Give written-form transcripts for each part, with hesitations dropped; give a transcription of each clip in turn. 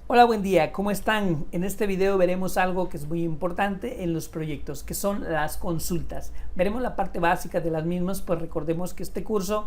Hola, buen día, ¿cómo están? En este video veremos algo que es muy importante en los proyectos, que son las consultas. Veremos la parte básica de las mismas, pues recordemos que este curso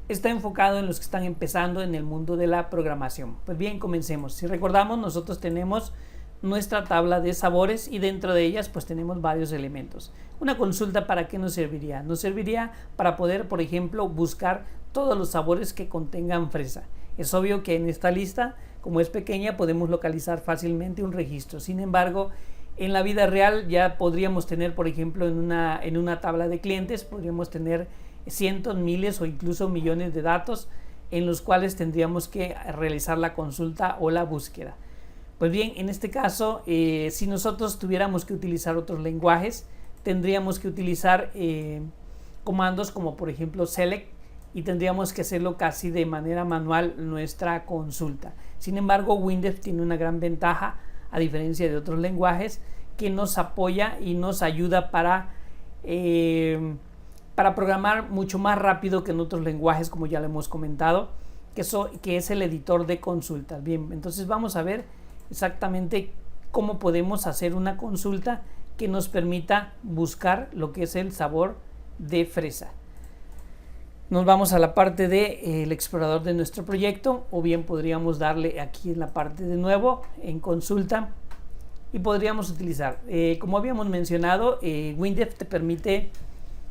está enfocado en los que están empezando en el mundo de la programación. Pues bien, comencemos. Si recordamos, nosotros tenemos nuestra tabla de sabores y dentro de ellas pues tenemos varios elementos. Una consulta, ¿para qué nos serviría? Nos serviría para poder, por ejemplo, buscar todos los sabores que contengan fresa. Es obvio que en esta lista, como es pequeña, podemos localizar fácilmente un registro. Sin embargo, en la vida real ya podríamos tener, por ejemplo, en una tabla de clientes, podríamos tener cientos, miles o incluso millones de datos en los cuales tendríamos que realizar la consulta o la búsqueda. Pues bien, en este caso, si nosotros tuviéramos que utilizar otros lenguajes, tendríamos que utilizar comandos como por ejemplo select, y tendríamos que hacerlo casi de manera manual nuestra consulta. Sin embargo, Windev tiene una gran ventaja, a diferencia de otros lenguajes, que nos apoya y nos ayuda para programar mucho más rápido que en otros lenguajes, como ya lo hemos comentado, que es el editor de consultas. Bien, entonces vamos a ver exactamente cómo podemos hacer una consulta que nos permita buscar lo que es el sabor de fresa. Nos vamos a la parte del explorador de nuestro proyecto, o bien podríamos darle aquí en la parte de nuevo en consulta y podríamos utilizar, como habíamos mencionado, Windev te permite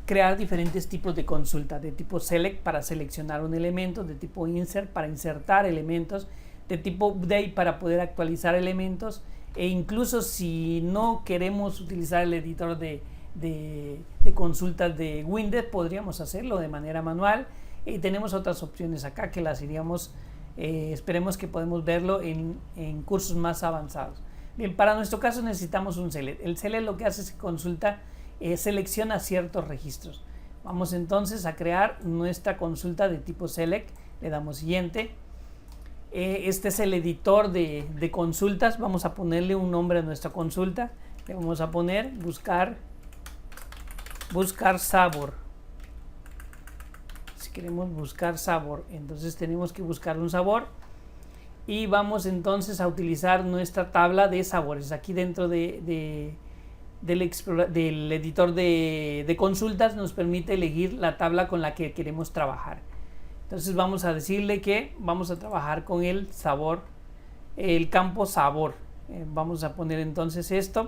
crear diferentes tipos de consulta, de tipo select para seleccionar un elemento, de tipo insert para insertar elementos, de tipo update para poder actualizar elementos, e incluso si no queremos utilizar el editor de consultas de Windev, podríamos hacerlo de manera manual. Y tenemos otras opciones acá que las iríamos, esperemos que podemos verlo en cursos más avanzados. Bien, para nuestro caso necesitamos un select. El select lo que hace es que consulta, selecciona ciertos registros. Vamos entonces a crear nuestra consulta de tipo select, le damos siguiente. Este es el editor de consultas. Vamos a ponerle un nombre a nuestra consulta, le vamos a poner buscar sabor. Si queremos buscar sabor, entonces tenemos que buscar un sabor y vamos entonces a utilizar nuestra tabla de sabores. Aquí dentro del editor de consultas nos permite elegir la tabla con la que queremos trabajar. Entonces vamos a decirle que vamos a trabajar con el sabor, el campo sabor. Vamos a poner entonces esto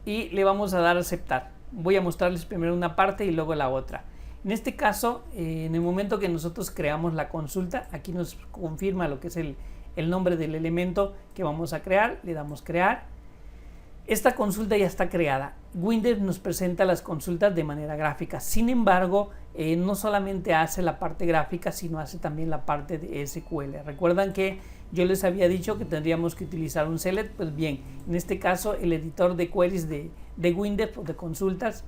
y le vamos a dar a aceptar. Voy a mostrarles primero una parte y luego la otra. En este caso, en el momento que nosotros creamos la consulta, aquí nos confirma lo que es el nombre del elemento que vamos a crear. Le damos crear. Esta consulta ya está creada. Windev nos presenta las consultas de manera gráfica. Sin embargo, no solamente hace la parte gráfica, sino hace también la parte de SQL. Recuerdan que yo les había dicho que tendríamos que utilizar un select. Pues bien, en este caso el editor de queries de Windev o de consultas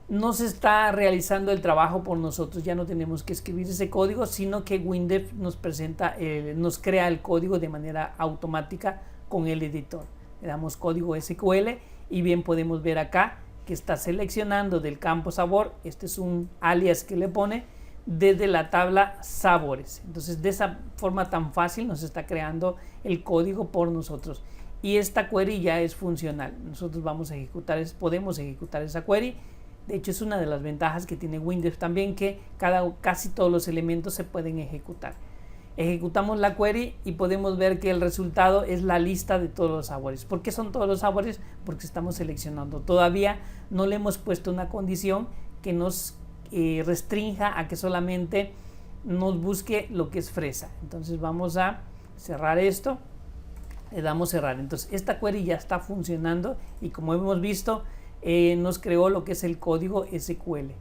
nos está realizando el trabajo por nosotros. Ya no tenemos que escribir ese código, sino que Windev nos presenta, nos crea el código de manera automática con el editor. Le damos código SQL y bien podemos ver acá que está seleccionando del campo sabor. Este es un alias que le pone desde la tabla sabores. Entonces de esa forma tan fácil nos está creando el código por nosotros y esta query ya es funcional. Nosotros vamos a ejecutar, podemos ejecutar esa query. De hecho es una de las ventajas que tiene Windev también, que casi todos los elementos se pueden ejecutar. Ejecutamos la query y podemos ver que el resultado es la lista de todos los sabores. ¿Por qué son todos los sabores? Porque estamos seleccionando. Todavía no le hemos puesto una condición que nos restrinja a que solamente nos busque lo que es fresa. Entonces vamos a cerrar esto, le damos cerrar. Entonces esta query ya está funcionando y como hemos visto nos creó lo que es el código SQL.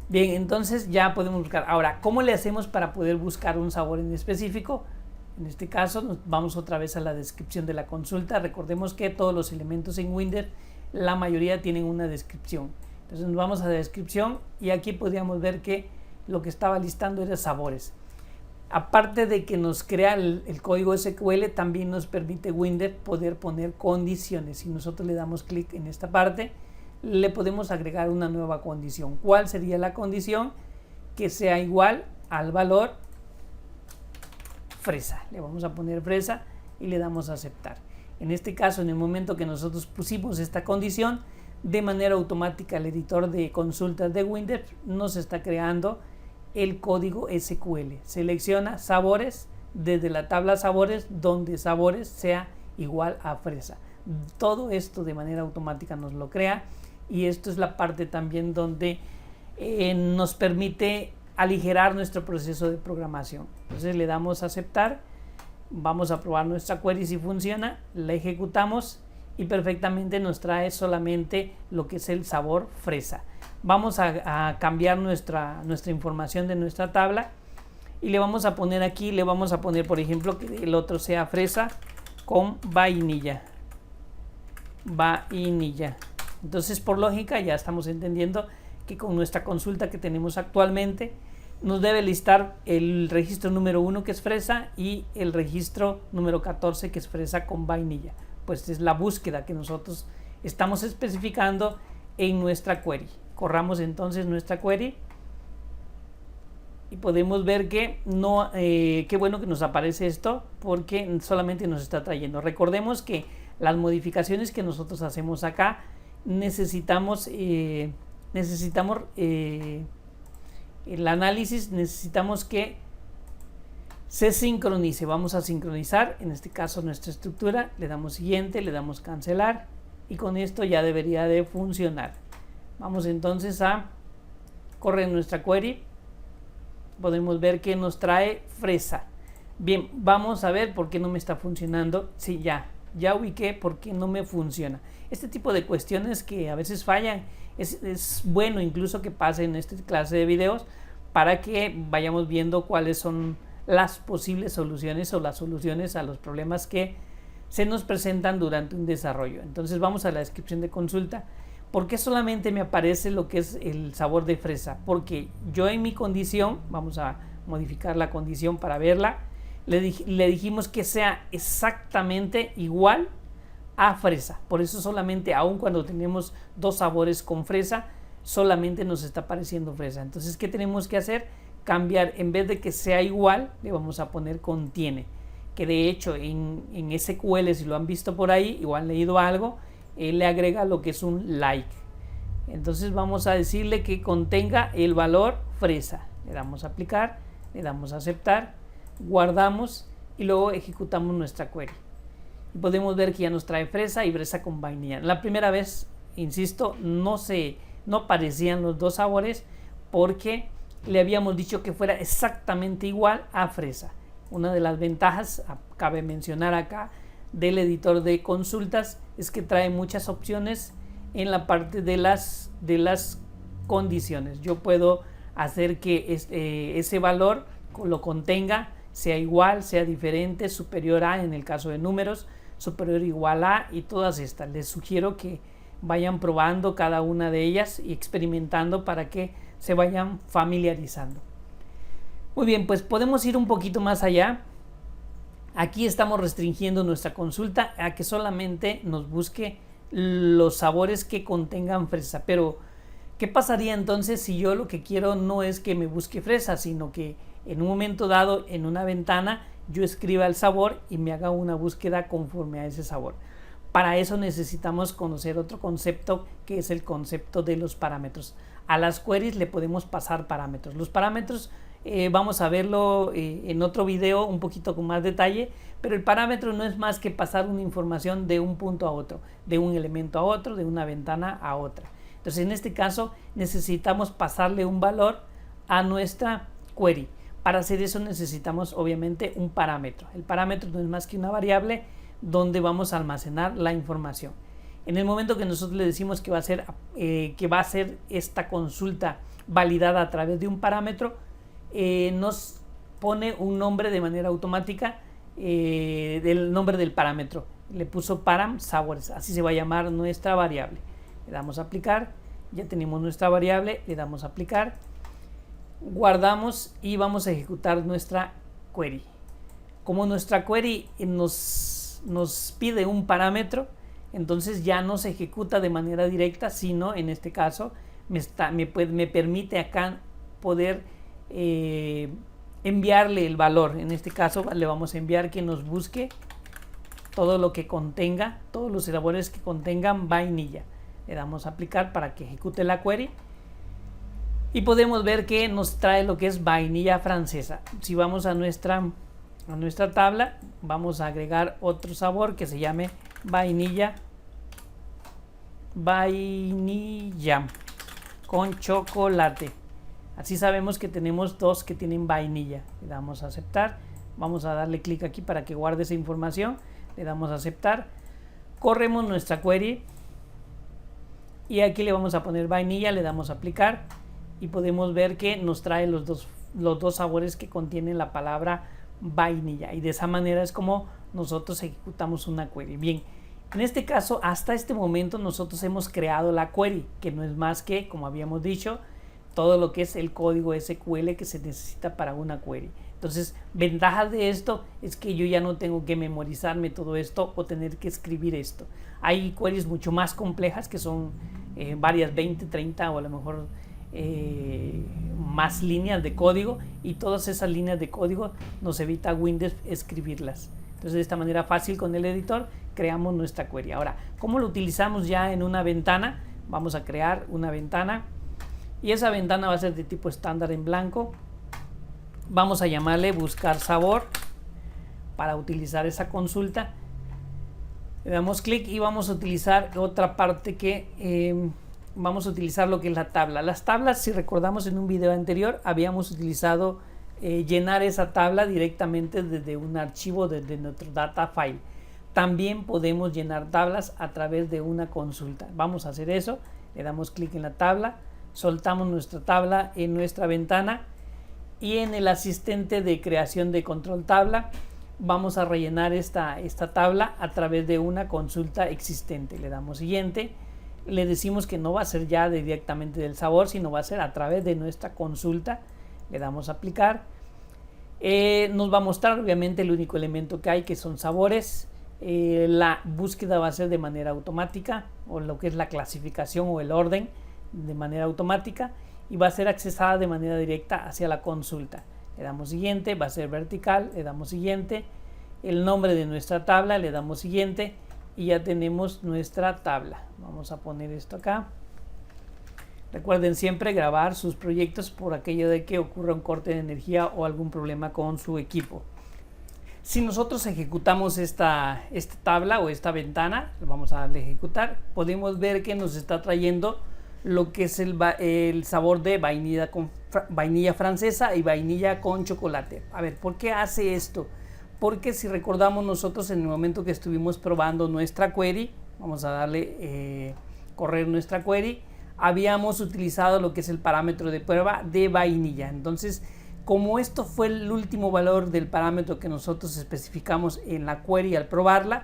Bien, entonces ya podemos buscar. Ahora, ¿cómo le hacemos para poder buscar un sabor en específico? En este caso nos vamos otra vez a la descripción de la consulta. Recordemos que todos los elementos en Windev, la mayoría tienen una descripción. Entonces nos vamos a la descripción y aquí podríamos ver que lo que estaba listando era sabores. Aparte de que nos crea el código SQL, también nos permite Windev poder poner condiciones. Si nosotros le damos clic en esta parte, le podemos agregar una nueva condición. ¿Cuál sería la condición? Que sea igual al valor fresa. Le vamos a poner fresa y le damos a aceptar. En este caso, en el momento que nosotros pusimos esta condición, de manera automática el editor de consultas de Windows nos está creando el código SQL. Selecciona sabores desde la tabla sabores, donde sabores sea igual a fresa. Todo esto de manera automática nos lo crea, y esto es la parte también donde nos permite aligerar nuestro proceso de programación. Entonces le damos a aceptar, vamos a probar nuestra query si funciona, la ejecutamos y perfectamente nos trae solamente lo que es el sabor fresa. Vamos a cambiar nuestra información de nuestra tabla y le vamos a poner aquí, le vamos a poner por ejemplo que el otro sea fresa con vainilla. Entonces por lógica ya estamos entendiendo que con nuestra consulta que tenemos actualmente nos debe listar el registro número 1 que es fresa y el registro número 14 que es fresa con vainilla. Pues es la búsqueda que nosotros estamos especificando en nuestra query. Corramos entonces nuestra query y podemos ver que no, qué bueno que nos aparece esto, porque solamente nos está trayendo. Recordemos que las modificaciones que nosotros hacemos acá necesitamos el análisis, necesitamos que se sincronice. Vamos a sincronizar en este caso nuestra estructura, le damos siguiente, le damos cancelar y con esto ya debería de funcionar. Vamos entonces a correr nuestra query, podemos ver que nos trae fresa. Bien, vamos a ver por qué no me está funcionando. Sí, ya ubiqué por qué no me funciona. Este tipo de cuestiones que a veces fallan, es bueno incluso que pase en esta clase de videos para que vayamos viendo cuáles son las posibles soluciones o las soluciones a los problemas que se nos presentan durante un desarrollo. Entonces vamos a la descripción de consulta. ¿Por qué solamente me aparece lo que es el sabor de fresa? Porque yo en mi condición, vamos a modificar la condición para verla, le dijimos que sea exactamente igual a fresa. Por eso solamente, aun cuando tenemos dos sabores con fresa, solamente nos está apareciendo fresa. Entonces, ¿qué tenemos que hacer? Cambiar, en vez de que sea igual, le vamos a poner contiene, que de hecho en SQL, si lo han visto por ahí o han leído algo, le agrega lo que es un like. Entonces vamos a decirle que contenga el valor fresa, le damos a aplicar, le damos a aceptar, guardamos y luego ejecutamos nuestra query y podemos ver que ya nos trae fresa y fresa con vainilla. La primera vez, insisto, no aparecían los dos sabores porque le habíamos dicho que fuera exactamente igual a fresa. Una de las ventajas, cabe mencionar acá, del editor de consultas es que trae muchas opciones en la parte de las condiciones. Yo puedo hacer que ese valor lo contenga, sea igual, sea diferente, superior a, en el caso de números, superior o igual a, y todas estas. Les sugiero que vayan probando cada una de ellas y experimentando para que se vayan familiarizando. Muy bien, pues podemos ir un poquito más allá. Aquí estamos restringiendo nuestra consulta a que solamente nos busque los sabores que contengan fresa. Pero, ¿qué pasaría entonces si yo lo que quiero no es que me busque fresa, sino que en un momento dado, en una ventana, yo escriba el sabor y me haga una búsqueda conforme a ese sabor? Para eso necesitamos conocer otro concepto, que es el concepto de los parámetros. A las queries le podemos pasar parámetros. Los parámetros vamos a verlo en otro video un poquito con más detalle, pero el parámetro no es más que pasar una información de un punto a otro, de un elemento a otro, de una ventana a otra. Entonces en este caso necesitamos pasarle un valor a nuestra query. Para hacer eso necesitamos obviamente un parámetro. El parámetro no es más que una variable donde vamos a almacenar la información. En el momento que nosotros le decimos que va a ser esta consulta validada a través de un parámetro, nos pone un nombre de manera automática del nombre del parámetro. Le puso param sabores, así se va a llamar nuestra variable. Le damos a aplicar, ya tenemos nuestra variable, le damos a aplicar, guardamos y vamos a ejecutar nuestra query. Como nuestra query nos pide un parámetro, entonces ya no se ejecuta de manera directa, sino en este caso me permite acá poder enviarle el valor. En este caso le vamos a enviar que nos busque todo lo que contenga, todos los sabores que contengan vainilla. Le damos a aplicar para que ejecute la query y podemos ver que nos trae lo que es vainilla francesa. Si vamos a nuestra tabla, vamos a agregar otro sabor que se llame vainilla con chocolate. Así sabemos que tenemos dos que tienen vainilla. Le damos a aceptar. Vamos a darle clic aquí para que guarde esa información. Le damos a aceptar. Corremos nuestra query. Y aquí le vamos a poner vainilla. Le damos a aplicar. Y podemos ver que nos trae los dos sabores que contienen la palabra vainilla. Y de esa manera es como nosotros ejecutamos una query. Bien. En este caso, hasta este momento nosotros hemos creado la query. Que no es más que, como habíamos dicho, todo lo que es el código SQL que se necesita para una query. Entonces, ventaja de esto es que yo ya no tengo que memorizarme todo esto o tener que escribir esto. Hay queries mucho más complejas que son varias 20, 30 o a lo mejor más líneas de código, y todas esas líneas de código nos evita Windows escribirlas. Entonces, de esta manera fácil con el editor creamos nuestra query. Ahora, ¿cómo lo utilizamos ya en una ventana? Vamos a crear una ventana. Y esa ventana va a ser de tipo estándar en blanco. Vamos a llamarle buscar sabor para utilizar esa consulta. Le damos clic y vamos a utilizar otra parte que vamos a utilizar lo que es la tabla. Las tablas, si recordamos en un video anterior, habíamos utilizado llenar esa tabla directamente desde un archivo, desde nuestro data file. También podemos llenar tablas a través de una consulta. Vamos a hacer eso. Le damos clic en la tabla. Soltamos nuestra tabla en nuestra ventana y en el asistente de creación de control tabla vamos a rellenar esta tabla a través de una consulta existente. Le damos siguiente, le decimos que no va a ser ya directamente del sabor, sino va a ser a través de nuestra consulta. Le damos a aplicar. Nos va a mostrar obviamente el único elemento que hay, que son sabores. La búsqueda va a ser de manera automática, o lo que es la clasificación o el orden de manera automática, y va a ser accesada de manera directa hacia la consulta. Le damos siguiente, va a ser vertical, le damos siguiente, el nombre de nuestra tabla, le damos siguiente y ya tenemos nuestra tabla. Vamos a poner esto acá. Recuerden siempre grabar sus proyectos por aquello de que ocurra un corte de energía o algún problema con su equipo. Si nosotros ejecutamos esta tabla o esta ventana, vamos a darle a ejecutar, podemos ver que nos está trayendo lo que es el sabor de vainilla francesa y vainilla con chocolate. A ver, ¿por qué hace esto? Porque si recordamos nosotros en el momento que estuvimos probando nuestra query, vamos a darle correr nuestra query, habíamos utilizado lo que es el parámetro de prueba de vainilla. Entonces, como esto fue el último valor del parámetro que nosotros especificamos en la query al probarla,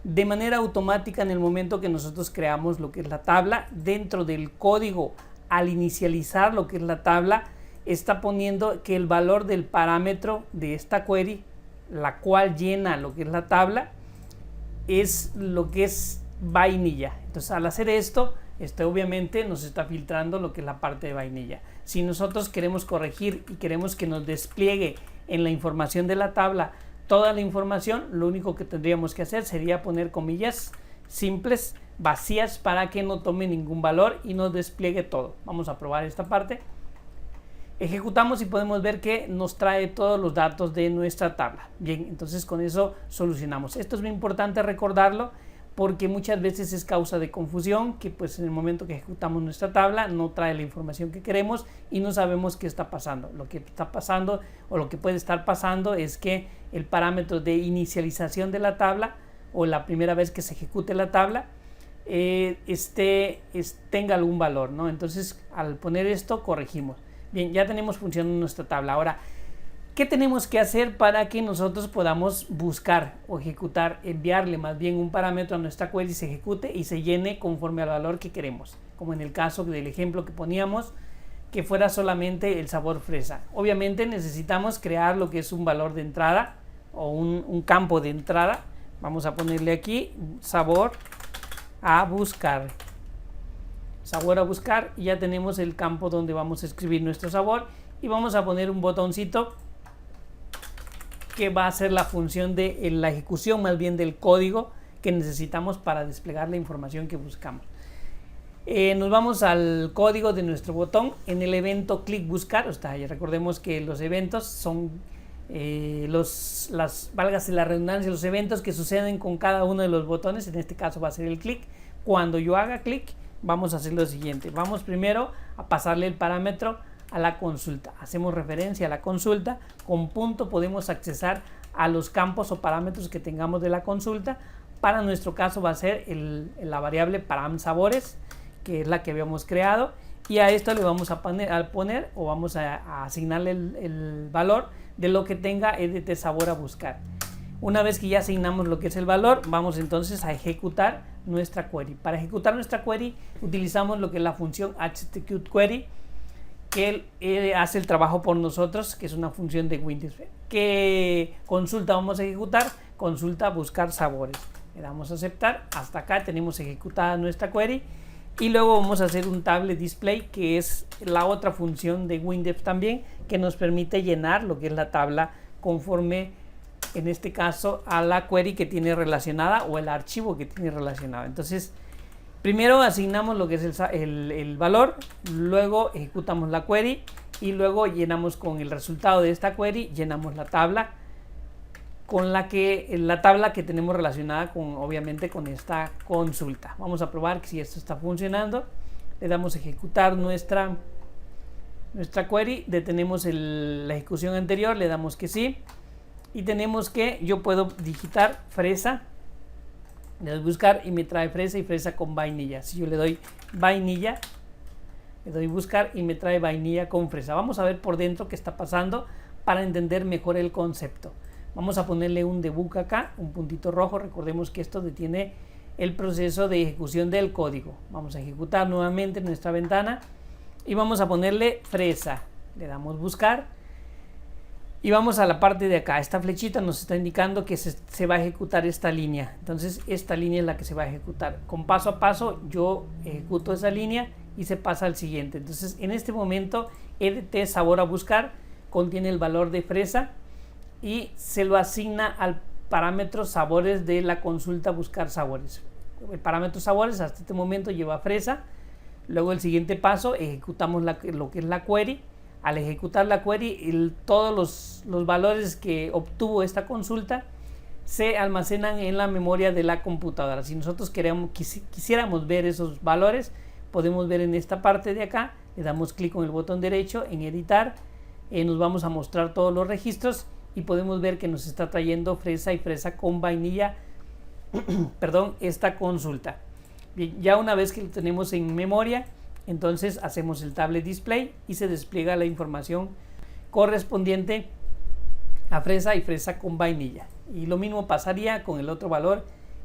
de manera automática en el momento que nosotros creamos lo que es la tabla, dentro del código al inicializar lo que es la tabla, está poniendo que el valor del parámetro de esta query, la cual llena lo que es la tabla, es lo que es vainilla. Entonces, al hacer esto, obviamente nos está filtrando lo que es la parte de vainilla. Si nosotros queremos corregir y queremos que nos despliegue en la información de la tabla toda la información, lo único que tendríamos que hacer sería poner comillas simples, vacías, para que no tome ningún valor y nos despliegue todo. Vamos a probar esta parte. Ejecutamos y podemos ver que nos trae todos los datos de nuestra tabla. Bien, entonces con eso solucionamos. Esto es muy importante recordarlo, porque muchas veces es causa de confusión, que pues en el momento que ejecutamos nuestra tabla no trae la información que queremos y no sabemos qué está pasando. Lo que está pasando o lo que puede estar pasando es que el parámetro de inicialización de la tabla, o la primera vez que se ejecute la tabla, tenga algún valor, ¿no? Entonces, al poner esto, corregimos. Bien, ya tenemos funcionando nuestra tabla. Ahora, ¿qué tenemos que hacer para que nosotros podamos buscar o ejecutar, enviarle más bien un parámetro a nuestra query, se ejecute y se llene conforme al valor que queremos? Como en el caso del ejemplo que poníamos, que fuera solamente el sabor fresa. Obviamente necesitamos crear lo que es un valor de entrada o un campo de entrada. Vamos a ponerle aquí sabor a buscar. Sabor a buscar, y ya tenemos el campo donde vamos a escribir nuestro sabor, y vamos a poner un botoncito que va a ser la función de la ejecución más bien del código que necesitamos para desplegar la información que buscamos. Nos vamos al código de nuestro botón. En el evento clic buscar, recordemos que los eventos son válgase la redundancia, los eventos que suceden con cada uno de los botones. En este caso va a ser el clic. Cuando yo haga clic, vamos a hacer lo siguiente. Vamos primero a pasarle el parámetro a la consulta. Hacemos referencia a la consulta. Con punto podemos accesar a los campos o parámetros que tengamos de la consulta. Para nuestro caso va a ser la variable param sabores, que es la que habíamos creado, y a esto le vamos a poner o vamos a asignarle el valor de lo que tenga edt sabor a buscar. Una vez que ya asignamos lo que es el valor, vamos entonces a ejecutar nuestra query. Para ejecutar nuestra query utilizamos lo que es la función hexecuteQuery, que hace el trabajo por nosotros, que es una función de Windows. ¿Qué consulta vamos a ejecutar? Consulta buscar sabores. Le damos a aceptar. Hasta acá tenemos ejecutada nuestra query. Y luego vamos a hacer un table display, que es la otra función de Windows también, que nos permite llenar lo que es la tabla conforme, en este caso, a la query que tiene relacionada o el archivo que tiene relacionado. Entonces, primero asignamos lo que es el valor, luego ejecutamos la query y luego llenamos con el resultado de esta query, llenamos la tabla con la tabla que tenemos relacionada obviamente con esta consulta. Vamos a probar si esto está funcionando. Le damos a ejecutar nuestra query, detenemos la ejecución anterior, le damos que sí, y tenemos que, yo puedo digitar fresa, le doy buscar y me trae fresa y fresa con vainilla. Si yo le doy vainilla, le doy buscar y me trae vainilla con fresa. Vamos a ver por dentro qué está pasando para entender mejor el concepto. Vamos a ponerle un debug acá, un puntito rojo. Recordemos que esto detiene el proceso de ejecución del código. Vamos a ejecutar nuevamente nuestra ventana y vamos a ponerle fresa. Le damos buscar y vamos a la parte de acá. Esta flechita nos está indicando que se va a ejecutar esta línea. Entonces esta línea es la que se va a ejecutar. Con paso a paso yo ejecuto esa línea y se pasa al siguiente. Entonces en este momento edt sabor a buscar contiene el valor de fresa y se lo asigna al parámetro sabores de la consulta buscar sabores. El parámetro sabores hasta este momento lleva fresa. Luego el siguiente paso, ejecutamos lo que es la query. Al ejecutar la query, todos los valores que obtuvo esta consulta se almacenan en la memoria de la computadora. Si nosotros quisiéramos ver esos valores, podemos ver en esta parte de acá. Le damos clic con el botón derecho en editar. Nos vamos a mostrar todos los registros y podemos ver que nos está trayendo fresa y fresa con vainilla perdón, esta consulta. Bien, ya una vez que lo tenemos en memoria, entonces hacemos el table display y se despliega la información correspondiente a fresa y fresa con vainilla. Y lo mismo pasaría con el otro valor,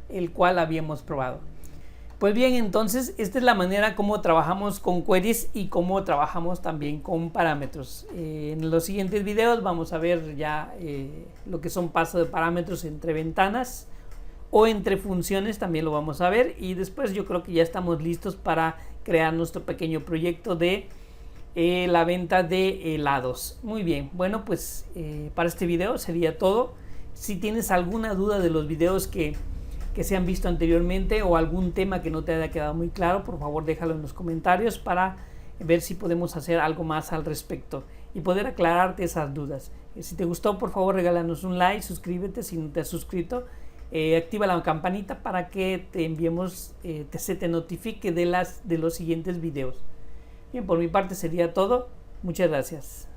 el cual habíamos probado. Pues bien, entonces esta es la manera como trabajamos con queries y cómo trabajamos también con parámetros. En los siguientes videos vamos a ver ya lo que son pasos de parámetros entre ventanas o entre funciones, también lo vamos a ver, y después yo creo que ya estamos listos para crear nuestro pequeño proyecto de la venta de helados. Muy bien, bueno, pues para este video sería todo. Si tienes alguna duda de los videos que se han visto anteriormente o algún tema que no te haya quedado muy claro, por favor déjalo en los comentarios para ver si podemos hacer algo más al respecto y poder aclararte esas dudas. Si te gustó, por favor regálanos un like, suscríbete si no te has suscrito, activa la campanita para que te enviemos, se te notifique de los siguientes videos. Bien, por mi parte sería todo. Muchas gracias.